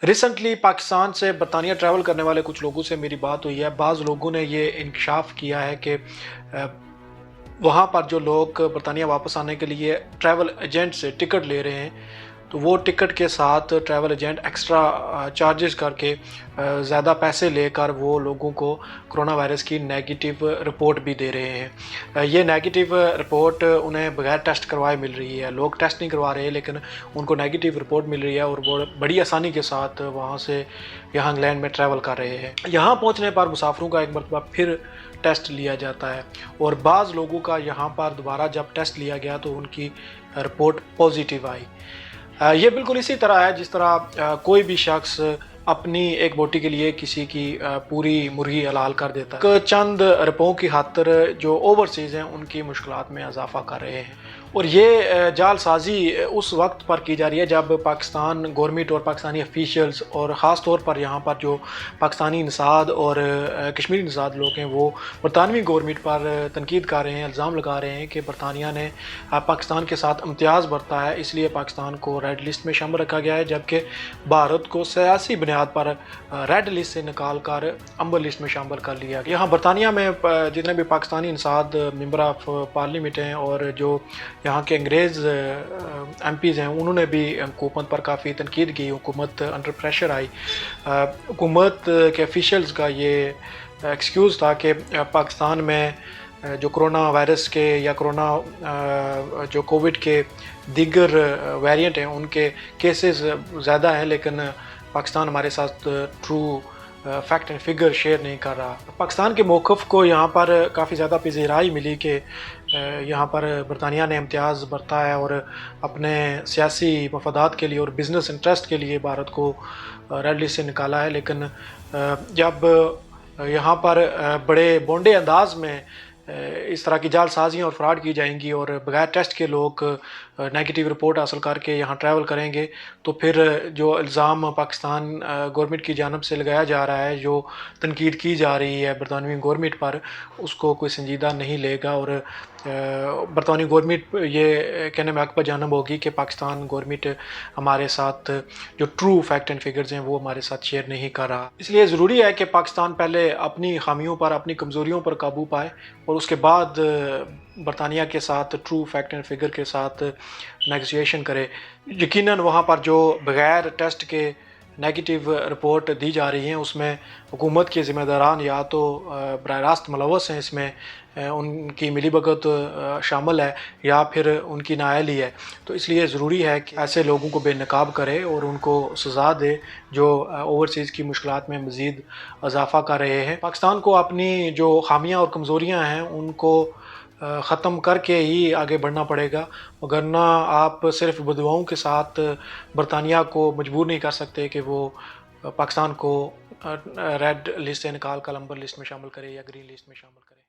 Recently Pakistan से बरतानिया travel करने वाले कुछ लोगों से मेरी बात हुई है। बाज़ लोगों ने ये इंकशाफ किया है कि वहाँ पर जो लोग बरतानिया वापस आने के लिए ट्रैवल एजेंट से टिकट ले रहे हैं, तो वो टिकट के साथ ट्रैवल एजेंट एक्स्ट्रा चार्जेस करके ज़्यादा पैसे लेकर वो लोगों को कोरोना वायरस की नेगेटिव रिपोर्ट भी दे रहे हैं। ये नेगेटिव रिपोर्ट उन्हें बगैर टेस्ट करवाए मिल रही है। लोग टेस्ट नहीं करवा रहे, लेकिन उनको नेगेटिव रिपोर्ट मिल रही है और वो बड़ी आसानी के साथ वहाँ से यहाँ इंग्लैंड में ट्रैवल कर रहे हैं। यहाँ पहुँचने पर मुसाफिरों का एक मरतबा फिर टेस्ट लिया जाता है और बाज़ लोगों का यहाँ पर दोबारा जब टेस्ट लिया गया तो उनकी रिपोर्ट पॉजिटिव आई। ये बिल्कुल इसी तरह है जिस तरह कोई भी शख्स अपनी एक बोटी के लिए किसी की पूरी मुर्गी हलाल कर देता है। चंद रुपयों की खातिर जो ओवरसीज़ हैं उनकी मुश्किलात में इजाफा कर रहे हैं और ये जालसाजी उस वक्त पर की जा रही है जब पाकिस्तान गवर्नमेंट और पाकिस्तानी ऑफिशियल्स और ख़ास तौर पर यहाँ पर जो पाकिस्तानी निसाद और कश्मीरी निसाद लोग हैं वो बरतानवी गवर्नमेंट पर तनकीद कर रहे हैं, इल्ज़ाम लगा रहे हैं कि बरतानिया ने पाकिस्तान के साथ इम्तियाज़ बरता है, इसलिए पाकिस्तान को रेड लिस्ट में शामिल रखा गया है, जबकि भारत को सियासी बुनियाद पर रेड लिस्ट से निकाल कर अम्बर लिस्ट में शामिल कर लिया गया। यहाँ बरतानिया में जितने भी Pakistani Nishad member of parliament हैं और जो यहाँ के अंग्रेज़ एमपीज़ हैं उन्होंने भी हुकूमत पर काफ़ी तनकीद की। हुकूमत अंडर प्रेशर आई। हुकूमत के ऑफिशियल्स का ये एक्सक्यूज़ था कि पाकिस्तान में जो कोरोना वायरस के या कोरोना जो कोविड के दीगर वेरिएंट हैं उनके केसेस ज़्यादा हैं, लेकिन पाकिस्तान हमारे साथ true fact and figure share नहीं कर रहा। पाकिस्तान के मौक़िफ़ को यहाँ पर काफ़ी ज़्यादा पज़ीराई मिली कि यहाँ पर बरतानिया ने इम्तियाज़ बरता है और अपने सियासी मफादात के लिए और बिज़नेस इंटरेस्ट के लिए भारत को रेड लिस्ट से निकाला है। लेकिन जब यहाँ पर बड़े बोंडे अंदाज में इस तरह की जालसाजियाँ और फ्रॉड की जाएंगी और बगैर टेस्ट के लोग नेगेटिव रिपोर्ट हासिल करके यहाँ ट्रैवल करेंगे, तो फिर जो इल्ज़ाम पाकिस्तान गवर्नमेंट की जानब से लगाया जा रहा है, जो तनकीद की जा रही है बरतानवी गवर्नमेंट पर, उसको कोई संजीदा नहीं लेगा और बरतानवी गवर्नमेंट ये कहने में अकबर जानब होगी कि पाकिस्तान गवर्नमेंट हमारे साथ जो ट्रू फैक्ट एंड फिगर्स हैं वो हमारे साथ शेयर नहीं कर रहा। इसलिए ज़रूरी है कि पाकिस्तान पहले अपनी खामियों पर, अपनी कमज़ोरियों पर काबू पाए और उसके बाद बरतानिया के साथ ट्रू फैक्ट एंड फिगर के साथ नेगोशिएशन करे। यकीनन वहाँ पर जो बग़ैर टेस्ट के नेगेटिव रिपोर्ट दी जा रही हैं उसमें हुकूमत के ज़िम्मेदारान या तो बराह रास्त मुलव्वस हैं, इसमें उनकी मिलीभगत शामिल है या फिर उनकी नाअहली है। तो इसलिए ज़रूरी है कि ऐसे लोगों को बेनकाब करे और उनको सज़ा दे जो ओवरसीज़ की मुश्किलात में मज़ीद इजाफ़ा कर रहे हैं। पाकिस्तान को अपनी जो खामियाँ और कमज़ोरियाँ हैं उनको ख़त्म करके ही आगे बढ़ना पड़ेगा, वरना आप सिर्फ बददुआओं के साथ बरतानिया को मजबूर नहीं कर सकते कि वो पाकिस्तान को रेड लिस्ट से निकाल कर अम्बर लिस्ट में शामिल करे या ग्रीन लिस्ट में शामिल करे।